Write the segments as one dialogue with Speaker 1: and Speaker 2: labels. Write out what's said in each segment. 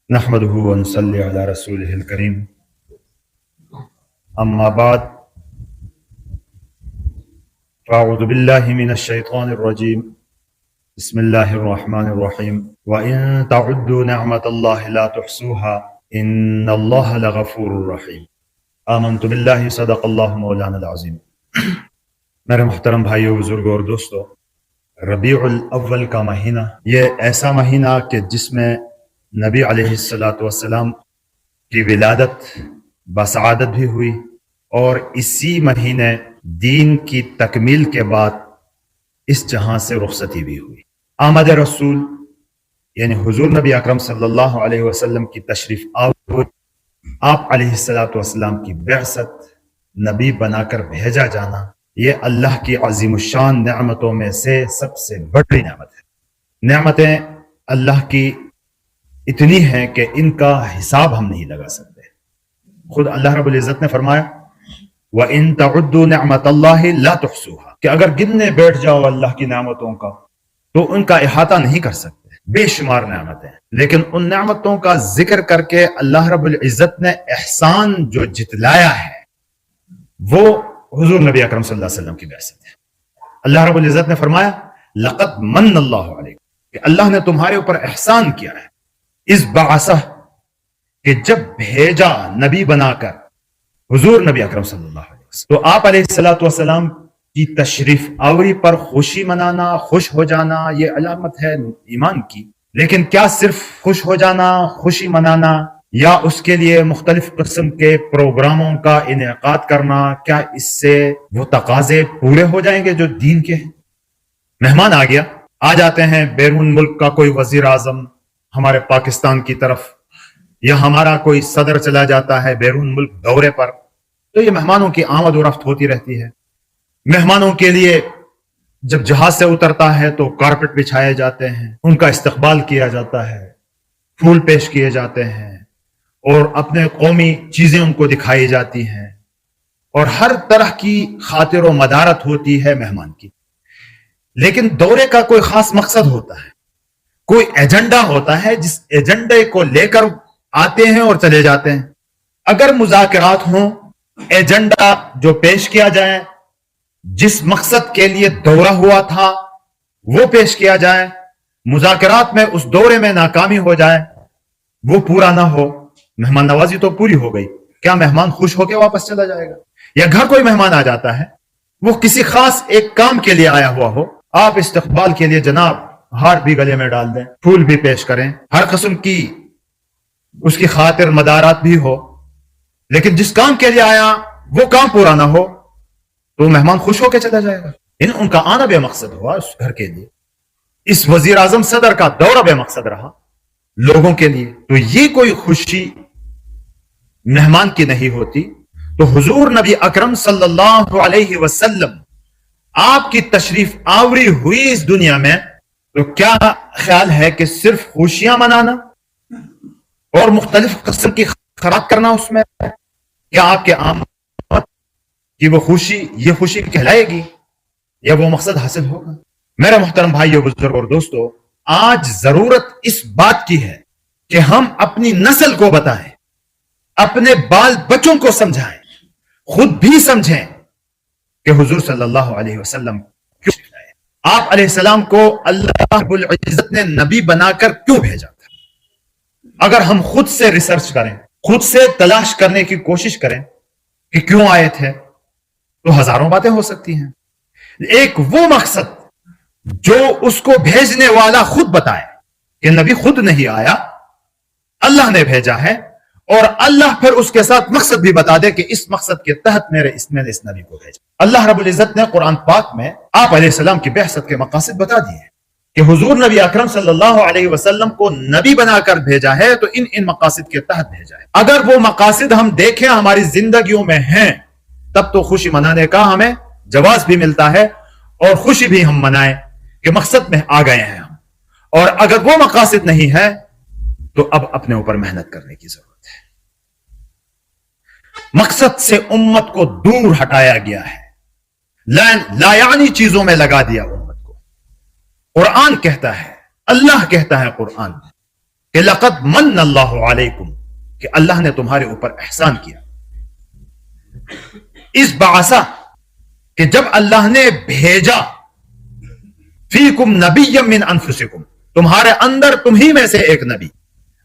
Speaker 1: نحمده ونصلي على رسوله الكريم أما بعد فأعوذ بالله من الشيطان الرجيم بسم الله الرحمن الرحيم وإن تعدوا نعمة الله لا تحصوها إن الله لغفور رحيم آمنت بالله صدق الله مولانا العظيم۔ میرے محترم بھائیو، بزرگوں اور دوستو، ربیع الاول کا مہینہ یہ ایسا مہینہ کہ جس میں نبی علیہ السلام کی ولادت بسعادت بھی ہوئی، اور اسی مہینے دین کی تکمیل کے بعد اس جہاں سے رخصتی بھی ہوئی۔ آمد رسول یعنی حضور نبی اکرم صلی اللہ علیہ وسلم کی تشریف آوری، آپ علیہ السلام کی بعثت، نبی بنا کر بھیجا جانا، یہ اللہ کی عظیم الشان نعمتوں میں سے سب سے بڑی نعمت ہے۔ نعمتیں اللہ کی اتنی ہیں کہ ان کا حساب ہم نہیں لگا سکتے۔ خود اللہ رب العزت نے فرمایا وَإِن تَعُدُّوا نِعْمَةَ اللَّهِ لَا تُحْصُوهَا، کہ اگر گننے بیٹھ جاؤ اللہ کی نعمتوں کا تو ان کا احاطہ نہیں کر سکتے، بے شمار نعمتیں۔ لیکن ان نعمتوں کا ذکر کر کے اللہ رب العزت نے احسان جو جتلایا ہے وہ حضور نبی اکرم صلی اللہ علیہ وسلم کی بعثت ہے۔ اللہ رب العزت نے فرمایا لَقَدْ مَنَّ اللَّهُ عَلَيْكُمْ، کہ اللہ نے تمہارے اوپر احسان کیا ہے، اس بعثہ، کہ جب بھیجا نبی بنا کر حضور نبی اکرم صلی اللہ علیہ وسلم، تو آپ علیہ السلام کی تشریف آوری پر خوشی منانا، خوش ہو جانا، یہ علامت ہے ایمان کی۔ لیکن کیا صرف خوش ہو جانا، خوشی منانا، یا اس کے لیے مختلف قسم کے پروگراموں کا انعقاد کرنا، کیا اس سے وہ تقاضے پورے ہو جائیں گے جو دین کے ہیں؟ مہمان آ گیا، آ جاتے ہیں بیرون ملک کا کوئی وزیر اعظم ہمارے پاکستان کی طرف، یا ہمارا کوئی صدر چلا جاتا ہے بیرون ملک دورے پر، تو یہ مہمانوں کی آمد و رفت ہوتی رہتی ہے۔ مہمانوں کے لیے جب جہاز سے اترتا ہے تو کارپٹ بچھائے جاتے ہیں، ان کا استقبال کیا جاتا ہے، پھول پیش کیے جاتے ہیں، اور اپنے قومی چیزیں ان کو دکھائی جاتی ہیں، اور ہر طرح کی خاطر و مدارت ہوتی ہے مہمان کی۔ لیکن دورے کا کوئی خاص مقصد ہوتا ہے، کوئی ایجنڈا ہوتا ہے، جس ایجنڈے کو لے کر آتے ہیں اور چلے جاتے ہیں۔ اگر مذاکرات ہوں، ایجنڈا جو پیش کیا جائے، جس مقصد کے لیے دورہ ہوا تھا وہ پیش کیا جائے، مذاکرات میں اس دورے میں ناکامی ہو جائے، وہ پورا نہ ہو، مہمان نوازی تو پوری ہو گئی، کیا مہمان خوش ہو کے واپس چلا جائے گا؟ یا گھر کوئی مہمان آ جاتا ہے، وہ کسی خاص ایک کام کے لیے آیا ہوا ہو، آپ استقبال کے لیے جناب ہار بھی گلے میں ڈال دیں، پھول بھی پیش کریں، ہر قسم کی اس کی خاطر مدارات بھی ہو، لیکن جس کام کے لیے آیا وہ کام پورا نہ ہو تو مہمان خوش ہو کے چلا جائے گا۔ ان کا آنا بے مقصد ہوا اس گھر کے لیے، اس وزیر اعظم صدر کا دورہ بے مقصد رہا لوگوں کے لیے، تو یہ کوئی خوشی مہمان کی نہیں ہوتی۔ تو حضور نبی اکرم صلی اللہ علیہ وسلم آپ کی تشریف آوری ہوئی اس دنیا میں، تو کیا خیال ہے کہ صرف خوشیاں منانا اور مختلف قسم کی خوراک کرنا اس میں، کیا آپ کے آمد کی وہ خوشی یہ خوشی کہلائے گی، یا وہ مقصد حاصل ہوگا؟ میرے محترم بھائیو، بزرگوں اور دوستو، آج ضرورت اس بات کی ہے کہ ہم اپنی نسل کو بتائیں، اپنے بال بچوں کو سمجھائیں، خود بھی سمجھیں کہ حضور صلی اللہ علیہ وسلم کیوں بھیجا ہے، آپ علیہ السلام کو اللہ رب العزت نے نبی بنا کر کیوں بھیجا تھا۔ اگر ہم خود سے ریسرچ کریں، خود سے تلاش کرنے کی کوشش کریں کہ کیوں آئے تھے، تو ہزاروں باتیں ہو سکتی ہیں۔ ایک وہ مقصد جو اس کو بھیجنے والا خود بتائے، کہ نبی خود نہیں آیا، اللہ نے بھیجا ہے، اور اللہ پھر اس کے ساتھ مقصد بھی بتا دے کہ اس مقصد کے تحت میں نے اس نبی کو بھیجا۔ اللہ رب العزت نے قرآن پاک میں آپ علیہ السلام کی بعثت کے مقاصد بتا دیے ہیں کہ حضور نبی اکرم صلی اللہ علیہ وسلم کو نبی بنا کر بھیجا ہے، تو ان مقاصد کے تحت بھیجا ہے۔ اگر وہ مقاصد ہم دیکھیں ہماری زندگیوں میں ہیں، تب تو خوشی منانے کا ہمیں جواز بھی ملتا ہے، اور خوشی بھی ہم منائیں کہ مقصد میں آ گئے ہیں ہم۔ اور اگر وہ مقاصد نہیں ہے تو اب اپنے اوپر محنت کرنے کی ضرورت ہے۔ مقصد سے امت کو دور ہٹایا گیا ہے، لا یعنی چیزوں میں لگا دیا امت کو۔ قرآن کہتا ہے، اللہ کہتا ہے قرآن میں کہ لقد من اللہ علیکم، کہ اللہ نے تمہارے اوپر احسان کیا، اس بعثہ، کہ جب اللہ نے بھیجا، فیکم نبی من انفسکم، تمہارے اندر تمہیں میں سے ایک نبی۔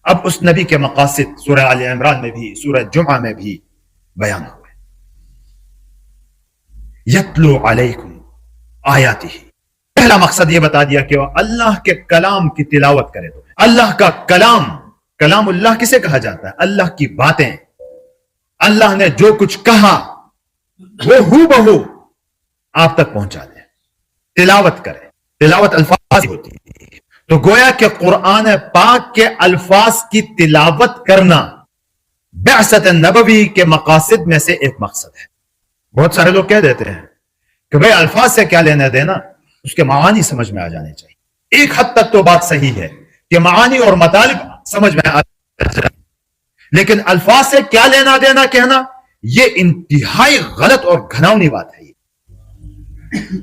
Speaker 1: اب اس نبی کے مقاصد سورہ آل عمران میں بھی، سورہ جمعہ میں بھی بیان ہوئے۔ یتلو علیکم آیاتہ، پہلا مقصد یہ بتا دیا کہ وہ اللہ کے کلام کی تلاوت کرے۔ تو اللہ کا کلام، کلام اللہ کسے کہا جاتا ہے؟ اللہ کی باتیں، اللہ نے جو کچھ کہا وہ ہو بہو آپ تک پہنچا دیں، تلاوت کرے۔ تلاوت الفاظ ہوتی ہے، تو گویا کہ قرآن پاک کے الفاظ کی تلاوت کرنا بعثت نبوی کے مقاصد میں سے ایک مقصد ہے۔ بہت سارے لوگ کہہ دیتے ہیں کہ بھئی الفاظ سے کیا لینا دینا، اس کے معانی سمجھ میں آ جانے چاہیے۔ ایک حد تک تو بات صحیح ہے کہ معانی اور مطالب سمجھ میں آ جائے، لیکن الفاظ سے کیا لینا دینا کہنا، یہ انتہائی غلط اور گھناؤنی بات ہے۔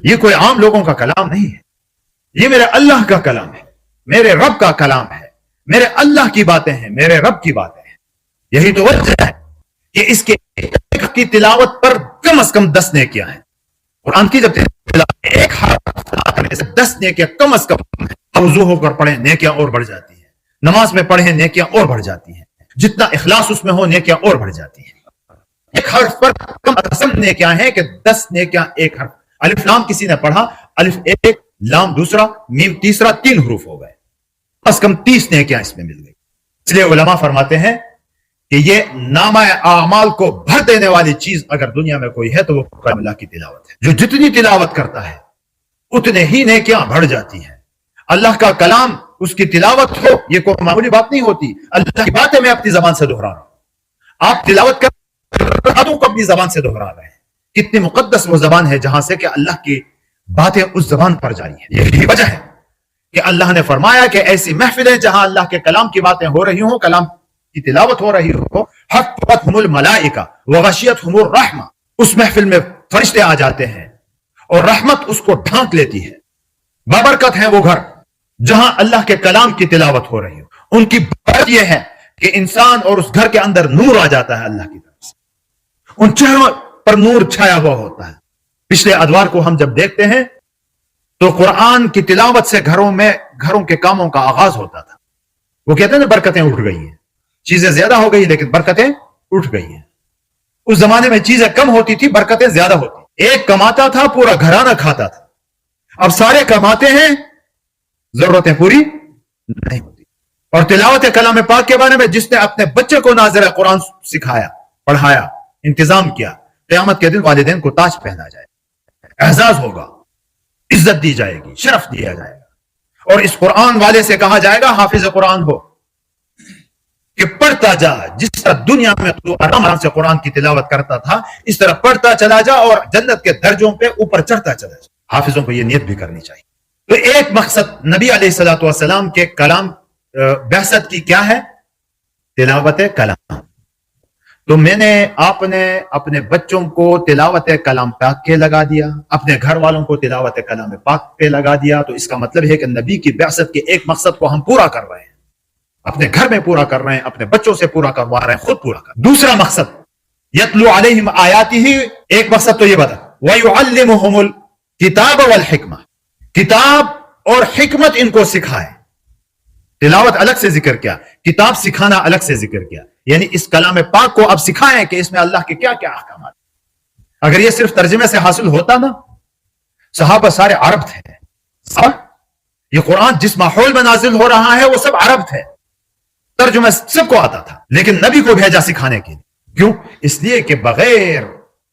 Speaker 1: یہ کوئی عام لوگوں کا کلام نہیں ہے، یہ میرے اللہ کا کلام ہے، میرے رب کا کلام ہے، میرے اللہ کی باتیں ہیں، میرے رب کی باتیں ہیں۔ یہی تو وجہ ہے کہ اس کی تلاوت پر کم از کم 10 نیکیاں ہیں۔ قرآن کی جب ایک حرف 10 نیکیاں کم از کم، وضو ہو کر پڑھیں نیکیاں اور بڑھ جاتی ہیں، نماز میں پڑھیں نیکیاں اور بڑھ جاتی ہیں، جتنا اخلاص اس میں ہو نیکیاں اور بڑھ جاتی ہیں۔ ایک حرف پر کم از کم نیکیاں ہیں کہ 10 نیکیاں ایک حرف۔ الف لام کسی نے پڑھا، الف ایک، لام دوسرا، میم تیسرا، 3 حروف ہو گئے، کم از کم 30 نیکیاں اس میں مل گئی۔ اس لیے علماء فرماتے ہیں کہ یہ نامہ اعمال کو بھر دینے والی چیز اگر دنیا میں کوئی ہے تو وہ کلام اللہ کی تلاوت ہے۔ جو جتنی تلاوت کرتا ہے اتنے ہی نیکیاں بڑھ جاتی ہیں۔ اللہ کا کلام، اس کی تلاوت ہو، یہ کوئی معمولی بات نہیں ہوتی۔ اللہ کی باتیں میں اپنی زبان سے دہرا رہا ہوں، آپ تلاوت کر باتوں کو اپنی زبان سے دہرا رہے ہیں۔ کتنی مقدس وہ زبان ہے جہاں سے کہ اللہ کی باتیں اس زبان پر جاری ہیں۔ یہی وجہ ہے کہ اللہ نے فرمایا کہ ایسی محفلیں جہاں اللہ کے کلام کی باتیں ہو رہی ہوں، کلام کی تلاوت ہو رہی ہو، حفظتہم الملائکہ وغشیتہم الرحمہ، اس محفل میں فرشتے آ جاتے ہیں اور رحمت اس کو ڈھانک لیتی ہے۔ بابرکت ہے وہ گھر جہاں اللہ کے کلام کی تلاوت ہو رہی ہو۔ ان کی برکت یہ ہے کہ انسان اور اس گھر کے اندر نور آ جاتا ہے اللہ کی طرف سے، ان چہروں پر نور چھایا ہوا ہوتا ہے۔ پچھلے ادوار کو ہم جب دیکھتے ہیں تو قرآن کی تلاوت سے گھروں کے کاموں کا آغاز ہوتا تھا۔ وہ کہتے ہیں نا برکتیں اٹھ گئی ہیں، چیزیں زیادہ ہو گئی لیکن برکتیں اٹھ گئی ہیں۔ اس زمانے میں چیزیں کم ہوتی تھی، برکتیں زیادہ ہوتی، ایک کماتا تھا پورا گھرانہ کھاتا تھا۔ اب سارے کماتے ہیں، ضرورتیں پوری نہیں ہوتی۔ اور تلاوت کلام پاک کے بارے میں جس نے اپنے بچے کو ناظر قرآن سکھایا، پڑھایا، انتظام کیا، قیامت کے دن والدین کو تاج پہنا جائے، اعزاز ہوگا، عزت دی جائے گی، شرف دیا جائے گا۔ اور اس قرآن والے سے کہا جائے گا حافظ قرآن ہو کہ پڑھتا جا، جس طرح دنیا میں تو آرام سے قرآن کی تلاوت کرتا تھا اس طرح پڑھتا چلا جا اور جنت کے درجوں پہ اوپر چڑھتا چلا جا۔ حافظوں کو یہ نیت بھی کرنی چاہیے۔ تو ایک مقصد نبی علیہ الصلوۃ والسلام کے کلام بعثت کی کیا ہے؟ تلاوت کلام۔ تو آپ نے اپنے بچوں کو تلاوت کلام پاک کے لگا دیا، اپنے گھر والوں کو تلاوت کلام پاک پہ لگا دیا، تو اس کا مطلب ہے کہ نبی کی بعثت کے ایک مقصد کو ہم پورا کر رہے ہیں، اپنے گھر میں پورا کر رہے ہیں، اپنے بچوں سے پورا کروا رہے ہیں، خود پورا کر۔ دوسرا مقصد یتلو علیہم آیاتہ، ایک مقصد تو یہ بتا وَيُعَلِّمُهُمُ الْكِتَابَ وَالْحِکْمَةَ، کتاب اور حکمت ان کو سکھائے۔ تلاوت الگ سے ذکر کیا، کتاب سکھانا الگ سے ذکر کیا، یعنی اس کلام پاک کو اب سکھائیں کہ اس میں اللہ کے کیا کیا احکامات۔ اگر یہ صرف ترجمے سے حاصل ہوتا نا، صحابہ سارے عرب تھے، یہ قرآن جس ماحول میں نازل ہو رہا ہے وہ سب عرب تھے، ترجمہ سب کو آتا تھا، لیکن نبی کو بھیجا سکھانے کے لیے۔ کیوں؟ اس لیے کہ بغیر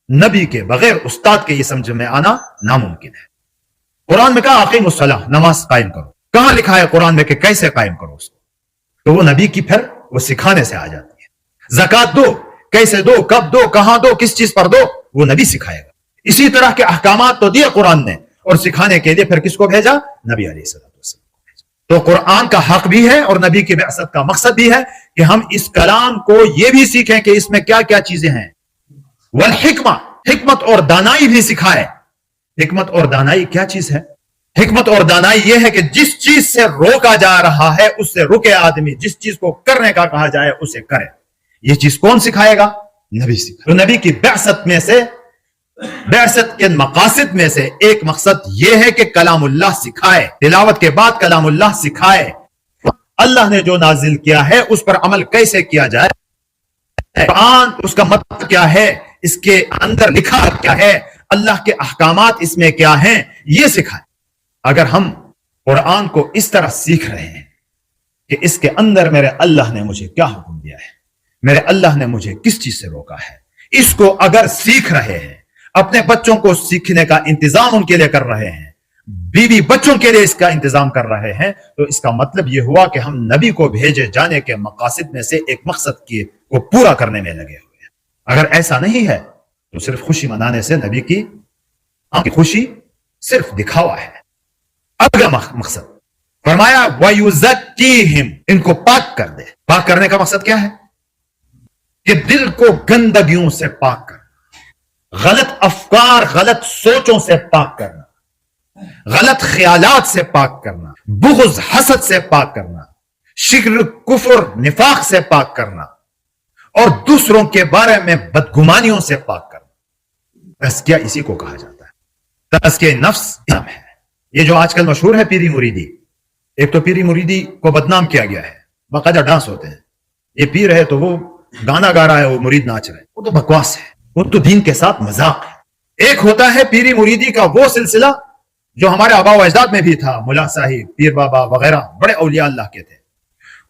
Speaker 1: نبی کے، بغیر استاد کے یہ سمجھ میں آنا ناممکن ہے۔ قرآن میں کہا اقیموا الصلاۃ، نماز قائم کرو، کہاں لکھا ہے قرآن میں کہ کیسے قائم کرو اس کو؟ تو وہ نبی کی پھر وہ سکھانے سے آ جاتی ہے۔ زکات دو، کیسے دو، کب دو، کہاں دو، کس چیز پر دو، وہ نبی سکھائے گا۔ اسی طرح کے احکامات تو دیے قرآن نے، اور سکھانے کے لیے پھر کس کو بھیجا؟ نبی علیہ السلام کو بھیجا۔ تو قرآن کا حق بھی ہے اور نبی کی بعثت کا مقصد بھی ہے کہ ہم اس کلام کو یہ بھی سیکھیں کہ اس میں کیا کیا چیزیں ہیں۔ والحکمہ، حکمت اور دانائی بھی سکھائے۔ حکمت اور دانائی کیا چیز ہے؟ حکمت اور دانائی یہ ہے کہ جس چیز سے روکا جا رہا ہے اس سے رکے آدمی، جس چیز کو کرنے کا کہا جائے اسے کرے۔ یہ چیز کون سکھائے گا؟ نبی سکھائے۔ تو نبی کی بعثت میں سے، بعثت کے مقاصد میں سے ایک مقصد یہ ہے کہ کلام اللہ سکھائے، تلاوت کے بعد کلام اللہ سکھائے، اللہ نے جو نازل کیا ہے اس پر عمل کیسے کیا جائے، قرآن اس کا مطلب کیا ہے، اس کے اندر لکھا کیا ہے، اللہ کے احکامات اس میں کیا ہیں، یہ سکھائے۔ اگر ہم قرآن کو اس طرح سیکھ رہے ہیں کہ اس کے اندر میرے اللہ نے مجھے کیا حکم دیا ہے، میرے اللہ نے مجھے کس چیز سے روکا ہے، اس کو اگر سیکھ رہے ہیں، اپنے بچوں کو سیکھنے کا انتظام ان کے لیے کر رہے ہیں، بیوی بچوں کے لیے اس کا انتظام کر رہے ہیں، تو اس کا مطلب یہ ہوا کہ ہم نبی کو بھیجے جانے کے مقاصد میں سے ایک مقصد کو پورا کرنے میں لگے ہوئے ہیں۔ اگر ایسا نہیں ہے تو صرف خوشی منانے سے نبی کی خوشی صرف دکھاوا ہے۔ اگلا مقصد فرمایا وَيُزَكِّيهِمْ، ان کو پاک کر دے۔ پاک کرنے کا مقصد کیا ہے؟ کہ دل کو گندگیوں سے پاک کرنا، غلط افکار، غلط سوچوں سے پاک کرنا، غلط خیالات سے پاک کرنا، بغض حسد سے پاک کرنا، شرک کفر نفاق سے پاک کرنا، اور دوسروں کے بارے میں بدگمانیوں سے پاک کرنا۔ تزکیہ اسی کو کہا جاتا ہے۔ تزکیہ نفس نام ہے۔ یہ جو آج کل مشہور ہے پیری مریدی، ایک تو پیری مریدی کو بدنام کیا گیا ہے، باقاعدہ ڈانس ہوتے ہیں، یہ پیر ہے تو وہ گانا گا رہا ہے، وہ مرید ناچ رہے ہیں، وہ تو بکواس ہے، وہ تو دین کے ساتھ مذاق ہے۔ ایک ہوتا ہے پیری مریدی کا وہ سلسلہ جو ہمارے آباء و اجداد میں بھی تھا، ملا صاحب، پیر بابا وغیرہ بڑے اولیاء اللہ کے تھے۔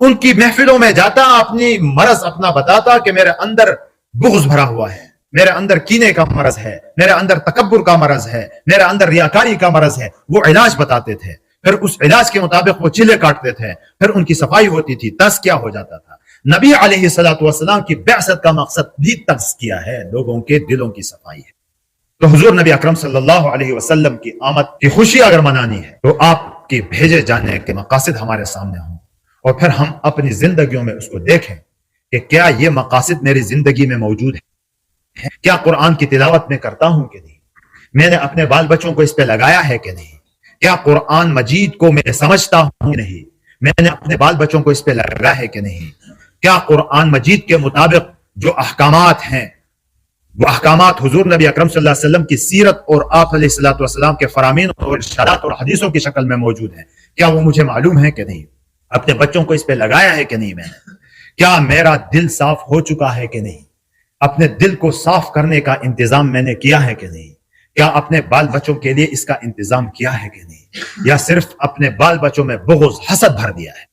Speaker 1: ان کی محفلوں میں جاتا، اپنی مرض اپنا بتاتا کہ میرے اندر بغض بھرا ہوا ہے، میرے اندر کینے کا مرض ہے، میرے اندر تکبر کا مرض ہے، میرے اندر ریاکاری کا مرض ہے۔ وہ علاج بتاتے تھے، پھر اس علاج کے مطابق وہ چلے کاٹتے تھے، پھر ان کی صفائی ہوتی تھی، تزکیہ ہو جاتا تھا۔ نبی علیہ الصلوۃ والسلام کی بعثت کا مقصد بھی تزکیہ ہے، لوگوں کے دلوں کی صفائی ہے۔ تو حضور نبی اکرم صلی اللہ علیہ وسلم کی آمد کی خوشی اگر منانی ہے تو آپ کے بھیجے جانے کے مقاصد ہمارے سامنے ہوں، اور پھر ہم اپنی زندگیوں میں اس کو دیکھیں کہ کیا یہ مقاصد میری زندگی میں موجود ہے، کیا قرآن کی تلاوت میں کرتا ہوں کہ نہیں، میں نے اپنے بال بچوں کو اس پہ لگایا ہے کہ نہیں، کیا قرآن مجید کو میں سمجھتا ہوں کہ نہیں، میں نے اپنے بال بچوں کو اس پہ لگایا ہے کہ نہیں، کیا قرآن مجید کے مطابق جو احکامات ہیں وہ احکامات حضور نبی اکرم صلی اللہ علیہ وسلم کی سیرت اور آپ علیہ الصلوۃ والسلام کے فرامین اور ارشادات اور حدیثوں کی شکل میں موجود ہیں، کیا وہ مجھے معلوم ہے کہ نہیں، اپنے بچوں کو اس پہ لگایا ہے کہ نہیں، میں نے کیا میرا دل صاف ہو چکا ہے کہ نہیں، اپنے دل کو صاف کرنے کا انتظام میں نے کیا ہے کہ نہیں، کیا اپنے بال بچوں کے لیے اس کا انتظام کیا ہے کہ نہیں، یا صرف اپنے بال بچوں میں بغض حسد بھر دیا ہے۔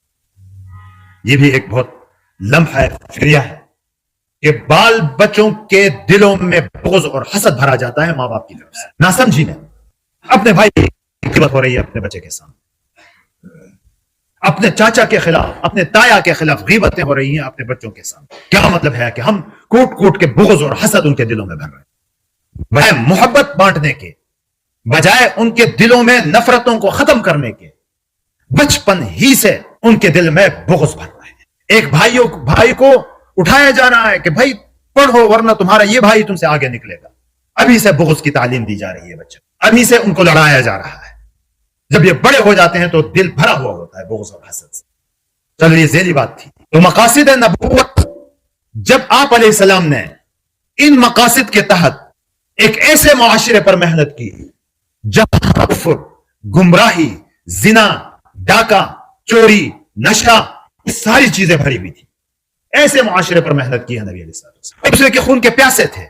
Speaker 1: یہ بھی ایک بہت لمحہ فکریہ ہے کہ بال بچوں کے دلوں میں بغض اور حسد بھرا جاتا ہے ماں باپ کی طرف سے، ناسمجھی میں اپنے بھائی کی غیبت ہو رہی ہے اپنے بچے کے سامنے، اپنے چاچا کے خلاف، اپنے تایا کے خلاف غیبتیں ہو رہی ہیں اپنے بچوں کے سامنے۔ کیا مطلب ہے کہ ہم کوٹ کوٹ کے بغض اور حسد ان کے دلوں میں بھر رہے ہیں، بجائے محبت بانٹنے کے، بجائے ان کے دلوں میں نفرتوں کو ختم کرنے کے، بچپن ہی سے ان کے دل میں بغض بھر رہے ہیں۔ ایک بھائی کو اٹھایا جا رہا ہے کہ بھائی پڑھو ورنہ تمہارا یہ بھائی تم سے آگے نکلے گا، ابھی سے بغض کی تعلیم دی جا رہی ہے بچے، ابھی سے ان کو لڑایا جا رہا ہے۔ جب یہ بڑے ہو جاتے ہیں تو دل بھرا ہوا ہوتا ہے بغض اور حسد سے۔ چلو یہ ذیلی بات تھی۔ تو مقاصد نبوت، جب آپ علیہ السلام نے ان مقاصد کے تحت ایک ایسے معاشرے پر محنت کی جہاں کفر، گمراہی، زنا، ڈاکہ، چوری، نشہ، ساری چیزیں بھری ہوئی تھی، ایسے معاشرے پر محنت کی ہے نبی علیہ السلام۔ ایک دوسرے کے خون کے پیاسے تھے،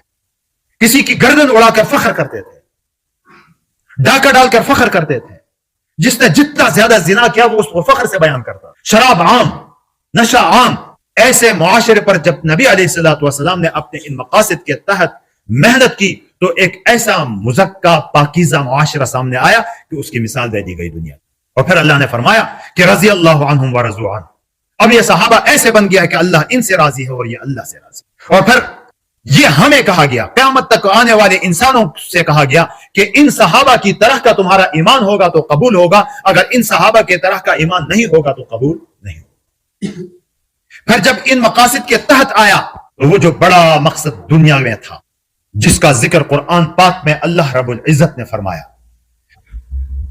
Speaker 1: کسی کی گردن اڑا کر فخر کرتے تھے، ڈاکہ ڈال کر فخر کرتے تھے، جس نے جتنا زیادہ زنا کیا وہ اس کو فخر سے بیان کرتا، شراب عام، نشہ عام۔ ایسے معاشرے پر جب نبی علیہ الصلوۃ والسلام نے اپنے ان مقاصد کے تحت محنت کی تو ایک ایسا مزکہ پاکیزہ معاشرہ سامنے آیا کہ اس کی مثال دے دی گئی دنیا۔ اور پھر اللہ نے فرمایا کہ رضی اللہ عنہم ورضوا عنہ، اب یہ صحابہ ایسے بن گیا کہ اللہ ان سے راضی ہے اور یہ اللہ سے راضی ہے۔ اور پھر یہ ہمیں کہا گیا، قیامت تک آنے والے انسانوں سے کہا گیا کہ ان صحابہ کی طرح کا تمہارا ایمان ہوگا تو قبول ہوگا، اگر ان صحابہ کی طرح کا ایمان نہیں ہوگا تو قبول نہیں ہوگا۔ پھر جب ان مقاصد کے تحت آیا تو وہ جو بڑا مقصد دنیا میں تھا جس کا ذکر قرآن پاک میں اللہ رب العزت نے فرمایا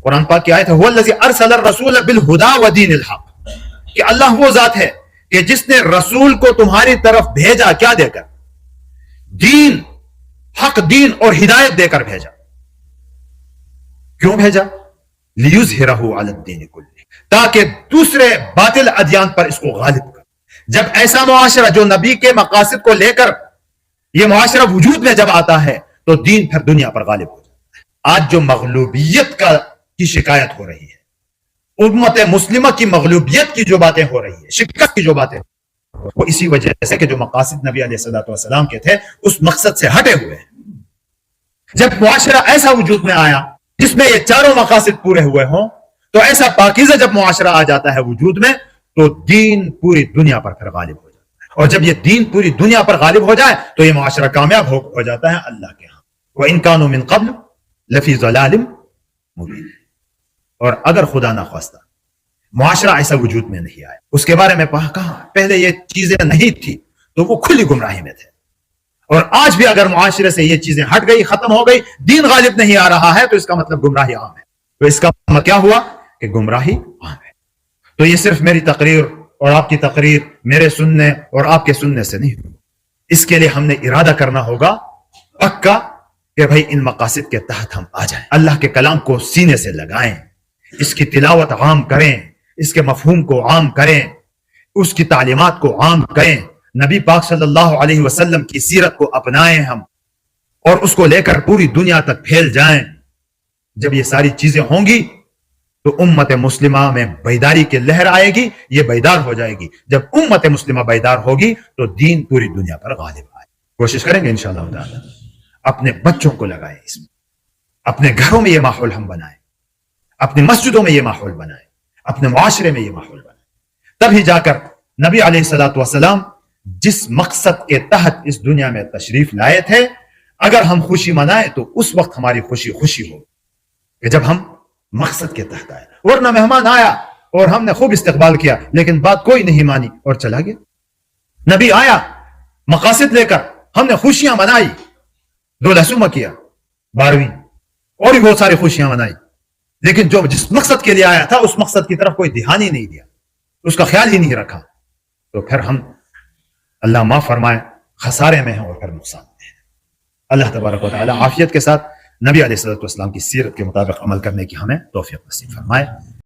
Speaker 1: قرآن پاک کی آیت ہے هو الذی ارسل الرسول بالہدی ودین الحق، کہ اللہ وہ ذات ہے کہ جس نے رسول کو تمہاری طرف بھیجا، کیا دے کر؟ دین، حق دین اور ہدایت دے کر بھیجا۔ کیوں بھیجا؟ لیظہرہ علی الدین کلہ، تاکہ دوسرے باطل ادیان پر اس کو غالب کر۔ جب ایسا معاشرہ جو نبی کے مقاصد کو لے کر یہ معاشرہ وجود میں جب آتا ہے تو دین پھر دنیا پر غالب ہو جاتا ہے۔ آج جو مغلوبیت کی شکایت ہو رہی ہے، امت مسلمہ کی مغلوبیت کی جو باتیں ہو رہی ہے، شکست کی جو باتیں، وہ اسی وجہ سے کہ جو مقاصد نبی علیہ الصلوۃ والسلام کے تھے اس مقصد سے ہٹے ہوئے ہیں۔ جب معاشرہ ایسا وجود میں آیا جس میں یہ چاروں مقاصد پورے ہوئے ہوں، تو ایسا پاکیزہ جب معاشرہ آ جاتا ہے وجود میں تو دین پوری دنیا پر پھر غالب ہو جاتا ہے، اور جب یہ دین پوری دنیا پر غالب ہو جائے تو یہ معاشرہ کامیاب ہو جاتا ہے اللہ کے ہاں۔ وَإِن كَانُوا مِن قَبْلُ لَفِي ضَلَالٍ مُبِينٍ۔ اور اگر خدا نخواستہ معاشرہ ایسا وجود میں نہیں آیا، اس کے بارے میں کہا پہلے یہ چیزیں نہیں تھی تو وہ کھلی گمراہی میں تھے، اور آج بھی اگر معاشرے سے یہ چیزیں ہٹ گئی، ختم ہو گئی، دین غالب نہیں آ رہا ہے، تو اس کا مطلب گمراہی عام ہے۔ تو اس کا مطلب کیا ہوا کہ گمراہی عام ہے۔ تو یہ صرف میری تقریر اور آپ کی تقریر، میرے سننے اور آپ کے سننے سے نہیں ہوگا، اس کے لیے ہم نے ارادہ کرنا ہوگا پکا کہ بھائی ان مقاصد کے تحت ہم آ جائیں، اللہ کے کلام کو سینے سے لگائیں، اس کی تلاوت عام کریں، اس کے مفہوم کو عام کریں، اس کی تعلیمات کو عام کریں، نبی پاک صلی اللہ علیہ وسلم کی سیرت کو اپنائیں ہم، اور اس کو لے کر پوری دنیا تک پھیل جائیں۔ جب یہ ساری چیزیں ہوں گی تو امت مسلمہ میں بیداری کی لہر آئے گی، یہ بیدار ہو جائے گی۔ جب امت مسلمہ بیدار ہوگی تو دین پوری دنیا پر غالب آئے۔ کوشش کریں گے انشاءاللہ تعالی اپنے بچوں کو لگائیں اس میں، اپنے گھروں میں یہ ماحول ہم بنائیں، اپنی مسجدوں میں یہ ماحول بنائیں، اپنے معاشرے میں یہ ماحول بنائیں، تبھی جا کر نبی علیہ الصلوۃ والسلام جس مقصد کے تحت اس دنیا میں تشریف لائے تھے، اگر ہم خوشی منائیں تو اس وقت ہماری خوشی خوشی ہو کہ جب ہم مقصد کے تحت آئے، ورنہ مہمان آیا اور ہم نے خوب استقبال کیا لیکن بات کوئی نہیں مانی اور چلا گیا۔ نبی آیا مقاصد لے کر، ہم نے خوشیاں منائی، دو لہسومہ کیا، 12ویں اور بھی بہت ساری خوشیاں منائی، لیکن جو جس مقصد کے لیے آیا تھا اس مقصد کی طرف کوئی دھیان ہی نہیں دیا، اس کا خیال ہی نہیں رکھا، تو پھر ہم اللہ معاف فرمائے خسارے میں ہیں اور پھر نقصان میں ہیں۔ اللہ تبارک و تعالی عافیت کے ساتھ نبی علیہ الصلوۃ والسلام کی سیرت کے مطابق عمل کرنے کی ہمیں توفیق نصیب فرمائے۔